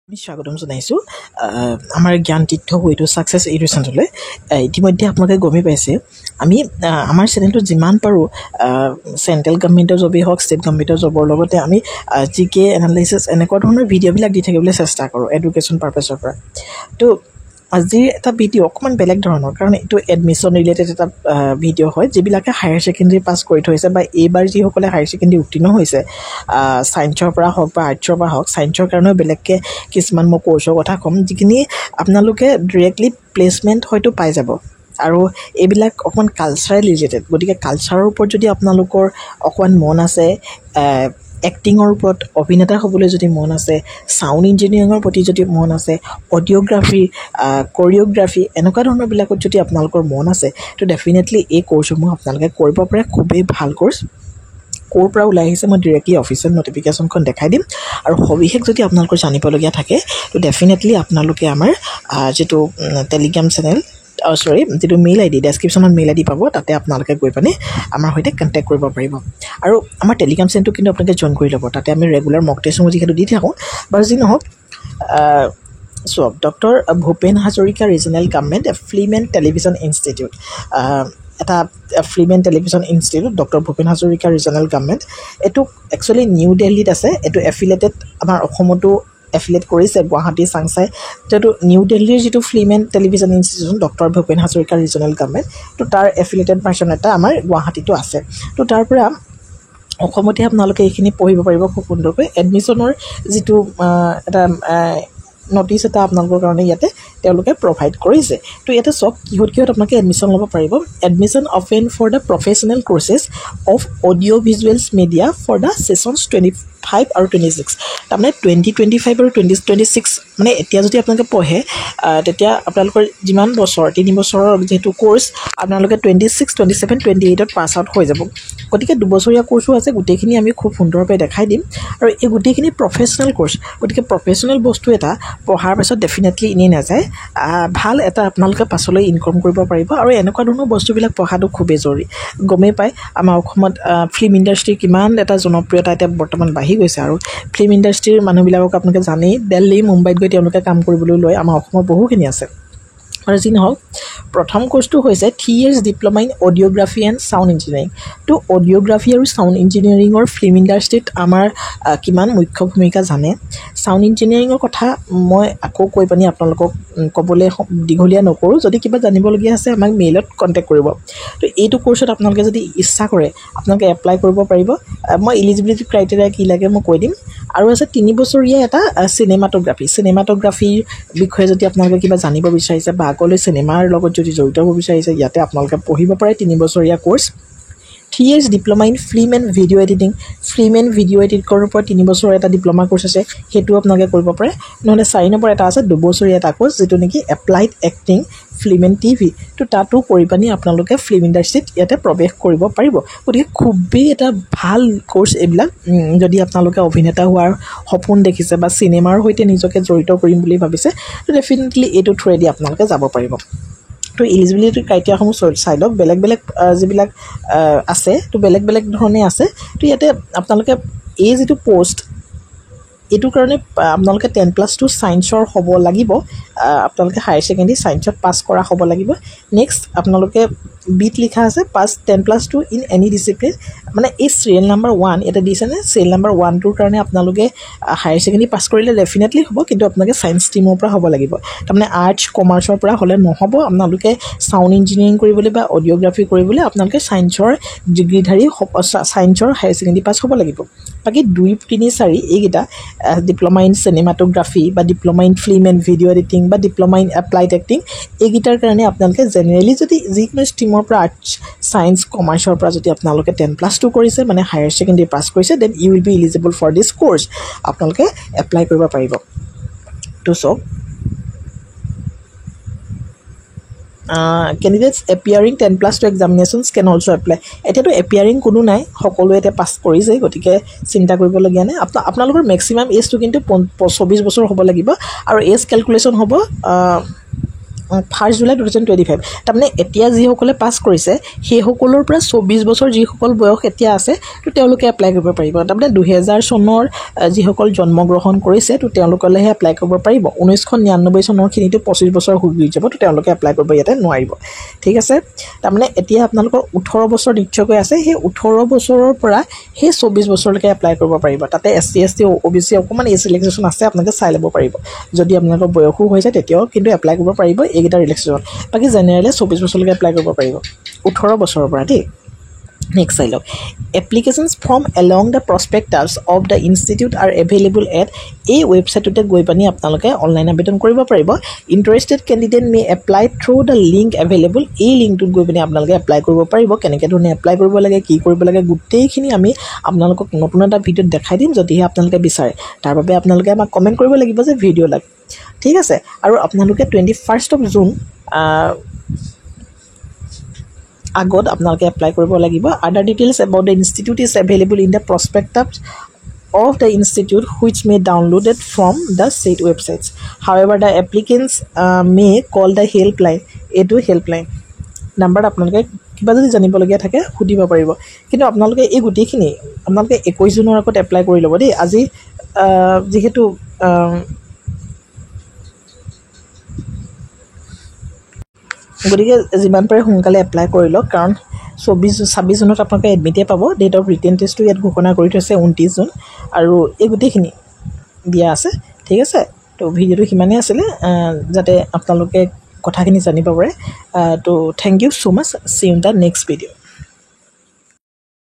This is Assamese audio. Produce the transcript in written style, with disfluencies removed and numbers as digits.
আমি স্বাগতম জনাইছো আমাৰ জ্ঞান তীৰ্থ ৱেটো ছাকচেছ এডুকেশ্যনলৈ। ইতিমধ্যে আপোনালোকে গমেই পাইছে আমি আমাৰ চেনেলটোত যিমান পাৰোঁ চেণ্ট্ৰেল গভৰ্ণমেণ্টৰ জবেই হওক ষ্টেট গভৰ্ণমেণ্টৰ জবৰ লগতে আমি GK এনালাইচিছ এনেকুৱা ধৰণৰ ভিডিঅ'বিলাক দি থাকিবলৈ চেষ্টা কৰোঁ এডুকেশ্যন পাৰপাছৰ পৰা। তো আজিৰ এটা ভিডিঅ' অকণমান বেলেগ ধৰণৰ, কাৰণ এইটো এডমিশ্যন ৰিলেটেড এটা ভিডিঅ' হয় যিবিলাকে হায়াৰ ছেকেণ্ডেৰী পাছ কৰি থৈছে বা এইবাৰ যিসকলে হায়াৰ ছেকেণ্ডেৰী উত্তীৰ্ণ হৈছে ছায়েন্সৰ পৰা হওক বা আৰ্টছৰ পৰা হওক। ছায়েন্সৰ কাৰণেও বেলেগকৈ কিছুমান মই কৰ্চৰ কথা ক'ম যিখিনি আপোনালোকে ডিৰেক্টলি প্লেচমেণ্ট হয়তো পাই যাব, আৰু এইবিলাক অকণমান কালচাৰেল ৰিলেটেড। গতিকে কালচাৰৰ ওপৰত যদি আপোনালোকৰ অকণমান মন আছে, এক্টিঙৰ ওপৰত অভিনেতা হ'বলৈ যদি মন আছে, ছাউণ্ড ইঞ্জিনিয়াৰিঙৰ প্ৰতি যদি মন আছে, অডিঅ'গ্ৰাফী, কৰিঅ'গ্ৰাফী এনেকুৱা ধৰণৰবিলাকত যদি আপোনালোকৰ মন আছে, তো ডেফিনেটলি এই কৰ্চসমূহ আপোনালোকে কৰিব পাৰে। খুবেই ভাল কৰ্চ। ক'ৰ পৰা ওলাই আহিছে মই ডিৰেক্টলি অফিচিয়েল ন'টিফিকেশ্যনখন দেখাই দিম। আৰু সবিশেষ যদি আপোনালোকৰ জানিবলগীয়া থাকে তো ডেফিনেটলি আপোনালোকে আমাৰ যিটো টেলিগ্ৰাম চেনেল যিটো মেইল ID ডেছক্ৰিপশ্যনত মেইল ID পাব, তাতে আপোনালোকে গৈ পিনে আমাৰ সৈতে কণ্টেক্ট কৰিব পাৰিব। আৰু আমাৰ টেলিগ্ৰাম চেনেলটো কিন্তু আপোনালোকে জইন কৰি ল'ব। তাতে আমি ৰেগুলাৰ মক টেষ্টসমূহ যিহেতু দি থাকোঁ। বাৰু যি নহওক, চাওক, doctor Bhupen Hazarika regional government film and television institute, এটা film and television institute doctor Bhupen Hazarika regional government. এইটো একচুৱেলি নিউ দিল্লীত আছে। এইটো এফিলেটেড আমাৰ অসমতো এফিলেট কৰিছে, গুৱাহাটী চাংচাই। যিহেতু নিউ দিল্লীৰ যিটো film and television institute doctor Bhupen Hazarika regional government, তো তাৰ এফিলেটেড ভাৰ্চন এটা আমাৰ গুৱাহাটীতো আছে। তো তাৰ পৰা অসমতে আপোনালোকে এইখিনি পঢ়িব পাৰিব খুব সুন্দৰকৈ। এডমিশ্যনৰ যিটো এটা নটিচ এটা আপোনালোকৰ কাৰণে ইয়াতে তেওঁলোকে প্ৰভাইড কৰিছে। তো ইয়াতে চব কিহত আপোনালোকে এডমিশ্যন ল'ব পাৰিব। Admission open for the professional courses of audio' visuals media for the sessions 25 আৰু 26। তাৰমানে 2025 আৰু 2026 মানে এতিয়া যদি আপোনালোকে পঢ়ে তেতিয়া আপোনালোকৰ যিমান বছৰ 3 বছৰৰ যিহেতু কৰ্চ, আপোনালোকে 26, 27, 28 পাছ আউট হৈ যাব। গতিকে 2 বছৰীয়া কৰ্চো আছে। গোটেইখিনি আমি খুব সুন্দৰভাৱে দেখাই দিম। আৰু এই গোটেইখিনি প্ৰফেচনেল কৰ্চ। গতিকে প্ৰফেচনেল বস্তু এটা পঢ়াৰ পাছত ডেফিনেটলি এনেই নাযায়, ভাল এটা আপোনালোকে পাছলৈ ইনকম কৰিব পাৰিব। আৰু এনেকুৱা ধৰণৰ বস্তুবিলাক পঢ়াটো খুবেই জৰুৰী। গমেই পায় আমাৰ অসমত ফিল্ম ইণ্ডাষ্ট্ৰীৰ কিমান এটা জনপ্ৰিয়তা এতিয়া বৰ্তমান বাঢ়ি গৈছে। আৰু ফিল্ম ইণ্ডাষ্ট্ৰীৰ মানুহবিলাকক আপোনালোকে জানেই, দিল্লী মুম্বাইত গৈ তেওঁলোকে কাম কৰিবলৈ লয়। আমাৰ অসমত বহুখিনি আছে। আৰু যি নহওক, প্ৰথম কৰ্চটো হৈছে 3 years diploma in audiography and sound engineering. তো অডিঅ'গ্ৰাফী আৰু ছাউণ্ড ইঞ্জিনিয়াৰিঙৰ ফিল্ম ইণ্ডাষ্ট্ৰীত আমাৰ কিমান মুখ্য ভূমিকা জানে। ছাউণ্ড ইঞ্জিনিয়াৰিঙৰ কথা মই আকৌ কৈ পিনি আপোনালোকক ক'বলৈ দীঘলীয়া নকৰোঁ। যদি কিবা জানিবলগীয়া আছে আমাক মেইলত কণ্টেক্ট কৰিব। তো এইটো কৰ্চত আপোনালোকে যদি ইচ্ছা কৰে আপোনালোকে এপ্লাই কৰিব পাৰিব। মই ইলিজিবিলিটি ক্ৰাইটেৰিয়া কি লাগে মই কৈ দিম। আৰু আছে 3 বছৰীয়া এটা চিনেমাটোগ্ৰাফীৰ বিষয়ে যদি আপোনালোকে কিবা জানিব বিচাৰিছে বা আগলৈ চিনেমাৰ লগত যদি জড়িত হ'ব বিচাৰিছে, ইয়াতে আপোনালোকে পঢ়িব পাৰে 3 বছৰীয়া course. 3 years diploma in film and video' editing. Film and video' editor ওপৰত 3 বছৰৰ এটা ডিপ্ল'মা কৰ্চ আছে, সেইটো আপোনালোকে কৰিব পাৰে। নহ'লে 4 নম্বৰ এটা আছে 2 বছৰীয়া এটা কৰ্চ, যিটো নেকি applied acting film and TV। তো তাতো কৰি পানি আপোনালোকে ফিল্ম ইণ্ডাষ্ট্ৰীত ইয়াতে প্ৰৱেশ কৰিব পাৰিব। গতিকে খুবেই এটা ভাল কৰ্চ এইবিলাক। যদি আপোনালোকে অভিনেতা হোৱাৰ সপোন দেখিছে বা চিনেমাৰ সৈতে নিজকে জড়িত কৰিম বুলি ভাবিছে, তো ডেফিনেটলি এইটো থ্ৰুৱেদি আপোনালোকে যাব পাৰিব। তো ইলিজিবিলিটি ক্ৰাইটেৰিয়াসমূহ চাই লওক। বেলেগ বেলেগ যিবিলাক আছে, তো বেলেগ বেলেগ ধৰণে আছে। তো ইয়াতে আপোনালোকে এই যিটো পষ্ট, এইটোৰ কাৰণে আপোনালোকে 10+2 ছায়েন্সৰ হ'ব লাগিব। আপোনালোকে হায়াৰ ছেকেণ্ডেৰী ছায়েন্সত পাছ কৰা হ'ব লাগিব। নেক্সট আপোনালোকে বিত লিখা আছে পাছ 10+2 ইন এনি ডিচিপ্লিন। মানে এই চিৰিয়েল নাম্বাৰ 1 এটা দিছেনে, চিৰিয়েল নাম্বাৰ 1টোৰ কাৰণে আপোনালোকে হায়াৰ ছেকেণ্ডেৰী পাছ কৰিলে ডেফিনেটলি হ'ব, কিন্তু আপোনালোকে ছায়েন্স ষ্ট্ৰীমৰ পৰা হ'ব লাগিব। তাৰমানে আৰ্টছ কমাৰ্চৰ পৰা হ'লে নহ'ব। আপোনালোকে ছাউণ্ড ইঞ্জিনিয়াৰিং কৰিবলৈ বা অডিঅ'গ্ৰাফী কৰিবলৈ আপোনালোকে ছায়েন্সৰ ডিগ্ৰীধাৰী ছায়েন্সৰ হায়াৰ ছেকেণ্ডেৰী পাছ হ'ব লাগিব। বাকী 2, 3, 4 এইকেইটা ডিপ্ল'মা ইন চিনেমাটোগ্ৰাফী বা diploma in film and video' editing বা ডিপ্ল'মা ইন এপ্লাইড এক্টিং, এইকেইটাৰ কাৰণে আপোনালোকে জেনেৰেলি যদি যিকোনো ষ্ট্ৰীমৰ পৰা আৰ্টছ, ছায়েন্স, কমাৰ্চৰ পৰা যদি আপোনালোকে 10+2 কৰিছে মানে হায়াৰ ছেকেণ্ডেৰী পাছ কৰিছে, then you will be eligible for this course. আপোনালোকে এপ্লাই কৰিব পাৰিব। তো চাওক, candidates appearing 10+2 examinations can also' apply. এতিয়াতো এপিয়াৰিং কোনো নাই, সকলোৱে এতিয়া পাছ কৰিছে, গতিকে চিন্তা কৰিবলগীয়া নাই। আপোনালোকৰ মেক্সিমাম এজটো কিন্তু 24 বছৰ হ'ব লাগিব। আৰু এজ কেলকুলেশ্যন হ'ব 1 জুলাই 2025 তাৰমানে এতিয়া যিসকলে পাছ কৰিছে সেইসকলৰ পৰা 24 বছৰ যিসকল বয়স এতিয়া আছে তো তেওঁলোকে এপ্লাই কৰিব পাৰিব তাৰমানে 2000 চনৰ যিসকল জন্মগ্ৰহণ কৰিছে তো তেওঁলোকলেহে এপ্লাই কৰিব পাৰিব 1999 চনৰ খিনিটো 25 বছৰ হৈ যাব তো তেওঁলোকে এপ্লাই কৰিব ইয়াতে নোৱাৰিব ঠিক আছে তাৰমানে এতিয়া আপোনালোকৰ 18 বছৰ নিশ্চয়কৈ আছে সেই 18 বছৰৰ পৰা সেই 24 বছৰলৈকে এপ্লাই কৰিব পাৰিব তাতে এসসি এসটি ওবিসি অকমান এজ ৰিলেক্সেশ্যন আছে আপোনালোকে চাই ল'ব পাৰিব যদি আপোনালোকৰ বয়সো হৈছে তেতিয়াও কিন্তু এপ্লাই কৰিব পাৰিব এইকেইটা ৰিলেক্সেশ্যন বাকি জেনেৰেলি 24 বছৰলৈকে এপ্লাই কৰিব পাৰিব 18 বছৰৰ পৰা দেই Next slide. Applications from along the prospectus of the institute are available at a website to goi pani apnaloke online abedan koribo paribo interested candidate may apply through the link available a link to goi pani apnaloke apply koribo paribo keneke dhone apply koribo lage ki koribo lage guttei khini ami apnalok notun eta video dekhai dim jodi apnaloke bisare tar babe apnaloke ama comment koribo lagibo je video lag thik ase aru apnaloke 21st of June আগত আপোনালোকে এপ্লাই কৰিব লাগিব other details about the institute is available in the prospectus of the institute which may downloaded from the said websites however the applicants may call the helpline etu helpline number আপোনালোকে কিবা যদি জানিব লগিয়া থাকে খুদিব পাৰিব কিন্তু আপোনালোকে এই গুটিখিনি আপোনালোকে 21 জুনৰ আগত এপ্লাই কৰি ল'ব দেই আজি যেহেতু গতিকে যিমান পাৰে সোনকালে এপ্লাই কৰি লওক কাৰণ 26 জুনত আপোনালোকে এডমিটে পাব ডেট অফ ৰিটেন টেষ্টটো ইয়াত ঘোষণা কৰি থৈছে 29 জুন আৰু এই গোটেইখিনি দিয়া আছে ঠিক আছে তো ভিডিওটো কিমানে আছিল যাতে আপোনালোকে কথাখিনি জানিব পাৰে তো thank you so much see you in the next video